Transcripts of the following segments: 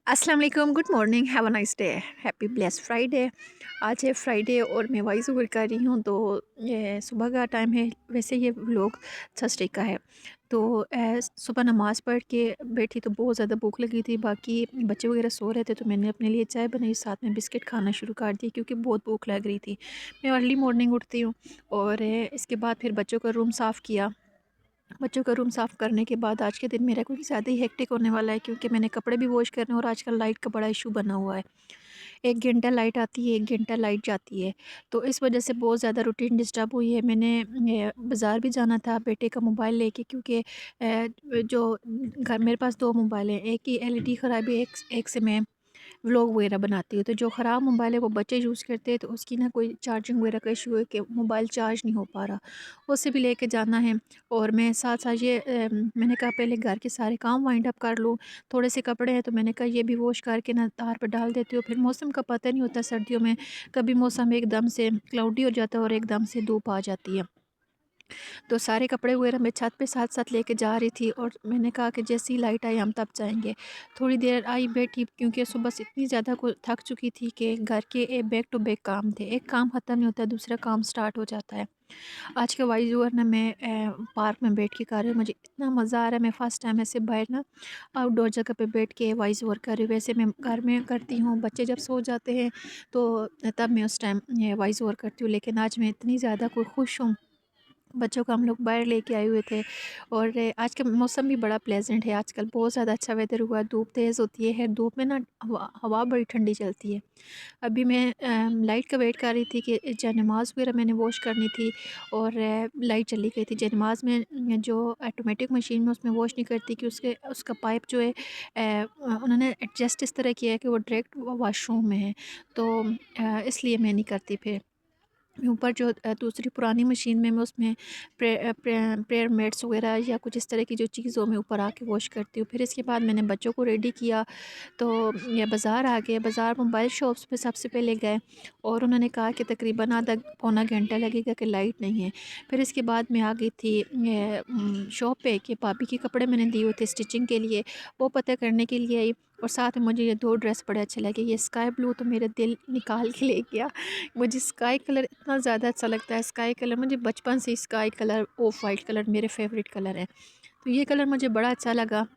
अस्सलाम वालेकुम, good morning, have a nice day, happy blessed Friday. आज है फ्राइडे और मैं वॉइस ओवर कर रही हूँ। तो ये सुबह का टाइम है, वैसे ये व्लॉग थर्सडे का है। तो सुबह नमाज़ पढ़ के बैठी तो बहुत ज़्यादा भूख लगी थी। बाकी बच्चे वगैरह सो रहे थे तो मैंने अपने लिए चाय बनाई, साथ में बिस्किट खाना शुरू कर दी क्योंकि बहुत भूख लग रही थी। मैं अर्ली मॉर्निंग उठती हूँ और इसके बाद फिर बच्चों का रूम साफ़ किया। बच्चों का रूम साफ़ करने के बाद आज के दिन मेरा कुछ ज़्यादा ही हेक्टिक होने वाला है क्योंकि मैंने कपड़े भी वॉश करने और आजकल लाइट का बड़ा इशू बना हुआ है। 1 घंटा लाइट आती है, 1 घंटा लाइट जाती है। तो इस वजह से बहुत ज़्यादा रूटीन डिस्टर्ब हुई है। मैंने बाज़ार भी जाना था बेटे का मोबाइल लेके क्योंकि जो घर मेरे पास 2 मोबाइल हैं, एक की एलईडी ख़राब है, एक एक से मैं व्लॉग वगैरह बनाती हूँ। तो जो ख़राब मोबाइल है वो बच्चे यूज़ करते हैं, तो उसकी ना कोई चार्जिंग वगैरह का इशू है कि मोबाइल चार्ज नहीं हो पा रहा, उसे भी लेके जाना है। और मैं साथ साथ ये मैंने कहा पहले घर के सारे काम वाइंड अप कर लूँ। थोड़े से कपड़े हैं तो मैंने कहा ये भी वॉश करके ना तार पर डाल देती हूँ। फिर मौसम का पता नहीं होता सर्दियों में, कभी मौसम एकदम से क्लाउडी हो जाता है और एकदम से धूप आ जाती है। तो सारे कपड़े वगैरह मैं छत पे साथ-साथ लेके जा रही थी और मैंने कहा कि जैसे ही लाइट आई हम तब जाएँगे। थोड़ी देर आई बैठी क्योंकि सुबह से इतनी ज़्यादा को थक चुकी थी कि घर के बैक टू बैक काम थे। एक काम ख़त्म नहीं होता, दूसरा काम स्टार्ट हो जाता है। आज का वॉइस ओवर ना मैं पार्क में बैठ के कर रही हूँ। मुझे इतना मज़ा आ रहा है, मैं फ़र्स्ट टाइम ऐसे बाहर ना आउटडोर जगह पे बैठ के वॉइस ओवर कर रही हूँ। वैसे मैं घर में करती हूँ, बच्चे जब सो जाते हैं तो तब मैं उस टाइम वॉइस ओवर करती हूँ। लेकिन आज मैं इतनी ज़्यादा कोई खुश हूँ, बच्चों को हम लोग बाहर लेके आए हुए थे और आज का मौसम भी बड़ा प्लेजेंट है। आजकल बहुत ज़्यादा अच्छा वेदर हुआ है, धूप तेज़ होती है, धूप में ना हवा हवा बड़ी ठंडी चलती है। अभी मैं लाइट का वेट कर रही थी कि जयनमाज़ वगैरह मैंने वॉश करनी थी और लाइट चली गई थी। जयनमाज़ में जो ऑटोमेटिक मशीन में उसमें वॉश नहीं करती कि उसके उसका पाइप जो है उन्होंने एडजस्ट इस तरह किया है कि वो डायरेक्ट वॉशरूम में है, तो इसलिए मैं नहीं करती फिर। ऊपर जो दूसरी पुरानी मशीन में मैं उसमें प्रेयर मैट्स वगैरह या कुछ इस तरह की जो चीज़ों में ऊपर आके वॉश करती हूँ। फिर इसके बाद मैंने बच्चों को रेडी किया तो ये बाज़ार आ गए। बाज़ार मोबाइल शॉप्स पे सबसे पहले गए और उन्होंने कहा कि तकरीबन आधा पौना घंटा लगेगा कि लाइट नहीं है। फिर इसके बाद मैं आ गई थी शॉप पे कि भाभी के कपड़े मैंने दिए हुए थे स्टिचिंग के लिए, वो पता करने के लिए आई। और साथ में मुझे ये 2 ड्रेस बड़े अच्छे लगे। ये स्काई ब्लू तो मेरा दिल निकाल के ले गया। मुझे स्काई कलर इतना ज़्यादा अच्छा लगता है। स्काई कलर मुझे बचपन से sky colour, of white colour मेरे फेवरेट कलर है। तो ये कलर मुझे बड़ा अच्छा लगा।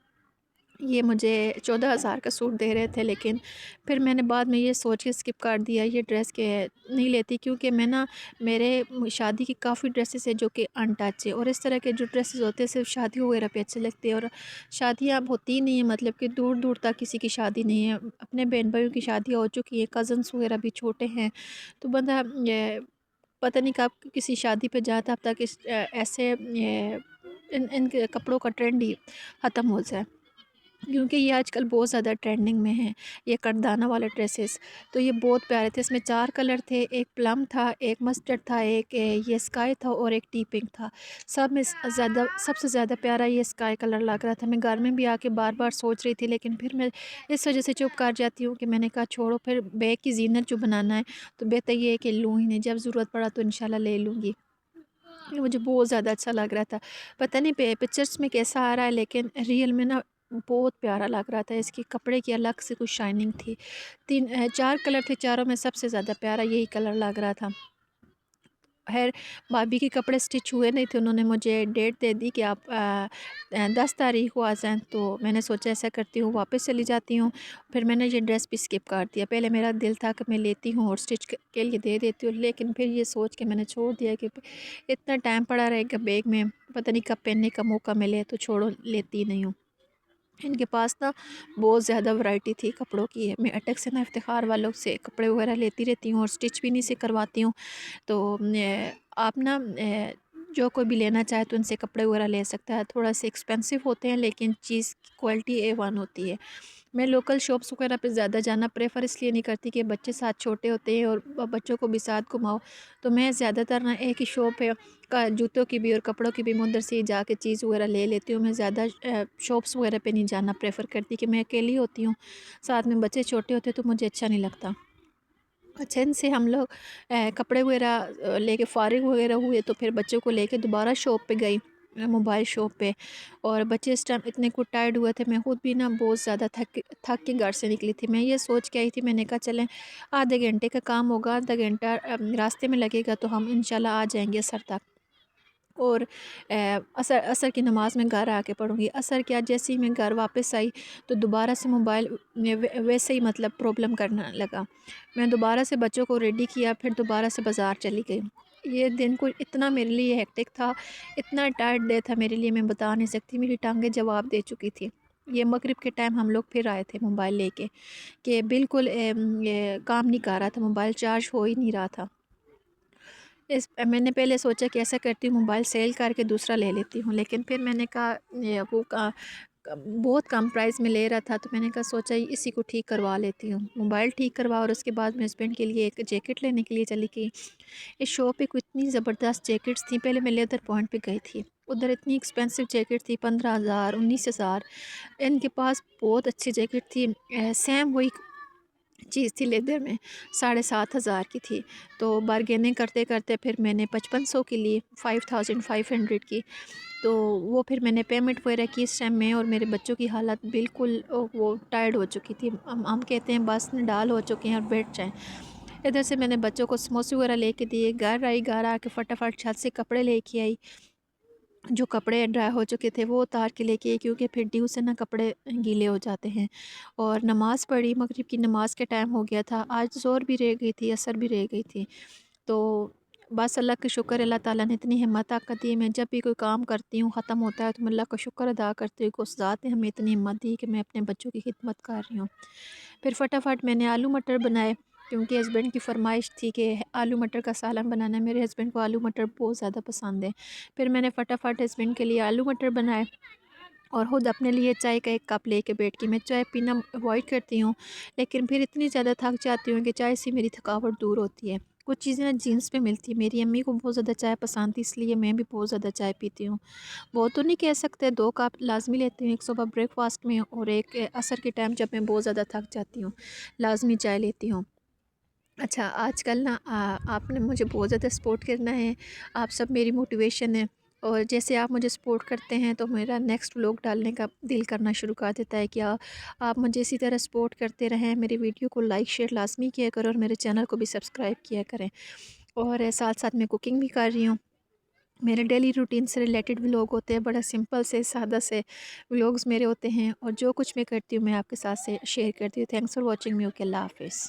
ये मुझे 14,000 का सूट दे रहे थे, लेकिन फिर मैंने बाद में ये सोच के स्किप कर दिया ये ड्रेस के नहीं लेती क्योंकि मैं ना मेरे शादी की काफ़ी ड्रेसेस है जो कि अनटच है और इस तरह के जो ड्रेसेस होते हैं सिर्फ शादी वगैरह पे अच्छे लगते हैं और शादियाँ अब होती ही नहीं है, मतलब कि दूर दूर तक किसी की शादी नहीं है। अपने बहन भाइयों की शादियाँ हो चुकी हैं, कज़न्स वगैरह भी छोटे हैं, तो बंदा ये पता नहीं कब किसी शादी पे जाता, अब तक ऐसे इन कपड़ों का ट्रेंड ही ख़त्म हो जाए क्योंकि ये आजकल बहुत ज़्यादा ट्रेंडिंग में है। ये करदाना वाले ड्रेसेस तो ये बहुत प्यारे थे। इसमें 4 कलर थे, एक प्लम था, एक मस्टर्ड था, एक ये स्काई था और एक टी पिंक था। सब में ज़्यादा सबसे ज़्यादा प्यारा ये स्काई कलर लग रहा था। मैं घर में भी आके बार बार सोच रही थी, लेकिन फिर मैं इस वजह से चुप कर जाती हूँ कि मैंने कहा छोड़ो, फिर बैग की ज़ीनत जो बनाना है तो बेहतर ये है कि लूँ ही नहीं, जब ज़रूरत पड़ा तो इंशाल्लाह ले लूँगी। ये मुझे बहुत ज़्यादा अच्छा लग रहा था। पता नहीं पिक्चर्स में कैसा आ रहा है, लेकिन रियल में ना बहुत प्यारा लग रहा था। इसके कपड़े की अलग से कुछ शाइनिंग थी। 4 कलर थे, चारों में सबसे ज़्यादा प्यारा यही कलर लग रहा था। ख़ैर भाभी के कपड़े स्टिच हुए नहीं थे, उन्होंने मुझे डेट दे दी कि आप 10 तारीख़ को आ जाएँ, तो मैंने सोचा ऐसा करती हूँ वापस चली जाती हूँ। फिर मैंने ये ड्रेस भी स्किप कर दिया। पहले मेरा दिल था कि मैं लेती हूँ और स्टिच के लिए दे देती हूँ, लेकिन फिर ये सोच के मैंने छोड़ दिया कि इतना टाइम पड़ा रहेगा बैग में, पता नहीं कब पहनने का मौका मिले, तो छोड़ो लेती नहीं हूँ। इनके पास ना बहुत ज़्यादा वैरायटी थी कपड़ों की। मैं अटक से ना इफ्तिखार वालों से कपड़े वगैरह लेती रहती हूँ और स्टिच भी इन्हीं से करवाती हूँ। तो आप ना जो कोई भी लेना चाहे तो उनसे कपड़े वगैरह ले सकता है। थोड़ा से एक्सपेंसिव होते हैं लेकिन चीज़ की क्वालिटी A1 होती है। मैं लोकल शॉप्स वगैरह पे ज़्यादा जाना प्रेफर इसलिए नहीं करती कि बच्चे साथ छोटे होते हैं और बच्चों को भी साथ घुमाओ, तो मैं ज़्यादातर ना एक ही शॉप है का जूतों की भी और कपड़ों की भी, मैं उधर से ही जाके चीज़ वगैरह ले लेती हूँ। मैं ज़्यादा शॉप्स वगैरह पे नहीं जाना प्रेफर करती कि मैं अकेली होती हूँ, साथ में बच्चे छोटे होते तो मुझे अच्छा नहीं लगता। अच्छा, इनसे हम लोग कपड़े वगैरह लेके फ़ारिग वगैरह हुए तो फिर बच्चों को लेके दोबारा शॉप पे गई। موبائل شاپ پہ، اور بچے اس ٹائم اتنے کو ٹائرڈ ہوئے تھے، میں خود بھی نا بہت زیادہ تھک کے گھر سے نکلی تھی۔ میں یہ سوچ کے آئی تھی، میں نے کہا چلیں آدھے گھنٹے کا کام ہوگا، آدھا گھنٹہ راستے میں لگے گا تو ہم انشاءاللہ آ جائیں گے اثر تک، اور عصر کی نماز میں گھر آ کے پڑھوں گی۔ عصر کیا، جیسے ہی میں گھر واپس آئی تو دوبارہ سے موبائل ویسے ہی مطلب پرابلم کرنا لگا۔ میں دوبارہ سے بچوں کو ریڈی کیا، پھر دوبارہ سے بازار چلی گئی۔ یہ دن کو اتنا میرے لیے ہیکٹک تھا، اتنا ٹائٹ ڈے تھا میرے لیے، میں بتا نہیں سکتی، میری ٹانگیں جواب دے چکی تھی۔ یہ مغرب کے ٹائم ہم لوگ پھر آئے تھے موبائل لے کے، کہ بالکل یہ کام نہیں کر رہا تھا، موبائل چارج ہو ہی نہیں رہا تھا۔ میں نے پہلے سوچا کہ ایسا کرتی ہوں، موبائل سیل کر کے دوسرا لے لیتی ہوں، لیکن پھر میں نے کہا وہ بہت کم پرائز میں لے رہا تھا، تو میں نے کہا سوچا اسی کو ٹھیک کروا لیتی ہوں۔ موبائل ٹھیک کروا، اور اس کے بعد میں ہسبینڈ کے لیے ایک جیکٹ لینے کے لیے چلی گئی۔ اس شاپ پہ کوئی اتنی زبردست جیکٹس تھیں، پہلے میں لیدر پوائنٹ پہ گئی تھی، ادھر اتنی ایکسپینسو جیکٹ تھی، 15,000 19,000، ان کے پاس بہت اچھی جیکٹ تھی، سیم وہی چیز تھی لیدر میں، 7,500 کی تھی۔ تو بارگیننگ کرتے کرتے پھر میں نے 5500 کی لی، 5500 کی، تو وہ پھر میں نے پیمنٹ وغیرہ کی اس ٹائم میں، اور میرے بچوں کی حالت بالکل وہ ٹائرڈ ہو چکی تھی، ہم کہتے ہیں بس ڈال ہو چکے ہیں اور بیٹھ جائیں۔ ادھر سے میں نے بچوں کو سموسے وغیرہ لے کے دیے، گھر آئی، گھر آ کے فٹافٹ چھت سے کپڑے لے کے آئی، جو کپڑے ڈرائی ہو چکے تھے وہ اتار کے لے کے آئی، کیونکہ پھر ڈیو سے نا کپڑے گیلے ہو جاتے ہیں۔ اور نماز پڑھی، مغرب کی نماز کے ٹائم ہو گیا تھا، آج ظہر بھی رہ گئی تھی، عصر بھی رہ گئی تھی، تو بس اللہ کا شکر، اللہ تعالیٰ نے اتنی ہمت طاقت دی، میں جب بھی کوئی کام کرتی ہوں ختم ہوتا ہے تو میں اللہ کا شکر ادا کرتی ہوں کہ اس ذات نے ہمیں اتنی ہمت دی کہ میں اپنے بچوں کی خدمت کر رہی ہوں۔ پھر فٹافٹ میں نے آلو مٹر بنائے، کیونکہ ہسبینڈ کی فرمائش تھی کہ آلو مٹر کا سالن بنانا ہے، میرے ہسبینڈ کو آلو مٹر بہت زیادہ پسند ہے۔ پھر میں نے فٹافٹ ہسبینڈ کے لیے آلو مٹر بنائے، اور خود اپنے لیے چائے کا ایک کپ لے کے بیٹھ کے، میں چائے پینا اوائڈ کرتی ہوں، لیکن پھر اتنی زیادہ تھک جاتی ہوں کہ چائے سے میری تھکاوٹ دور ہوتی ہے۔ کچھ چیزیں نا جینس پہ ملتی ہیں، میری امی کو بہت زیادہ چائے پسند تھی، اس لیے میں بھی بہت زیادہ چائے پیتی ہوں۔ وہ تو نہیں کہہ سکتے، 2 کپ لازمی لیتی ہوں، ایک صبح بریک فاسٹ میں، اور ایک عصر کے ٹائم جب میں بہت زیادہ تھک جاتی ہوں لازمی چائے لیتی ہوں۔ اچھا، آج کل نا آپ نے مجھے بہت زیادہ سپورٹ کرنا ہے، آپ سب میری موٹیویشن ہے، اور جیسے آپ مجھے سپورٹ کرتے ہیں تو میرا نیکسٹ ولاگ ڈالنے کا دل کرنا شروع کر دیتا ہے کہ آپ مجھے اسی طرح سپورٹ کرتے رہیں، میری ویڈیو کو لائک شیئر لازمی کیا کریں، اور میرے چینل کو بھی سبسکرائب کیا کریں۔ اور ساتھ ساتھ میں کوکنگ بھی کر رہی ہوں، میرے ڈیلی روٹین سے ریلیٹڈ ولاگ ہوتے ہیں، بڑا سمپل سے سادہ سے ولاگز میرے ہوتے ہیں، اور جو کچھ میں کرتی ہوں میں آپ کے ساتھ سے شیئر کرتی ہوں۔ Thanks for watching me, okay, Allah حافظ۔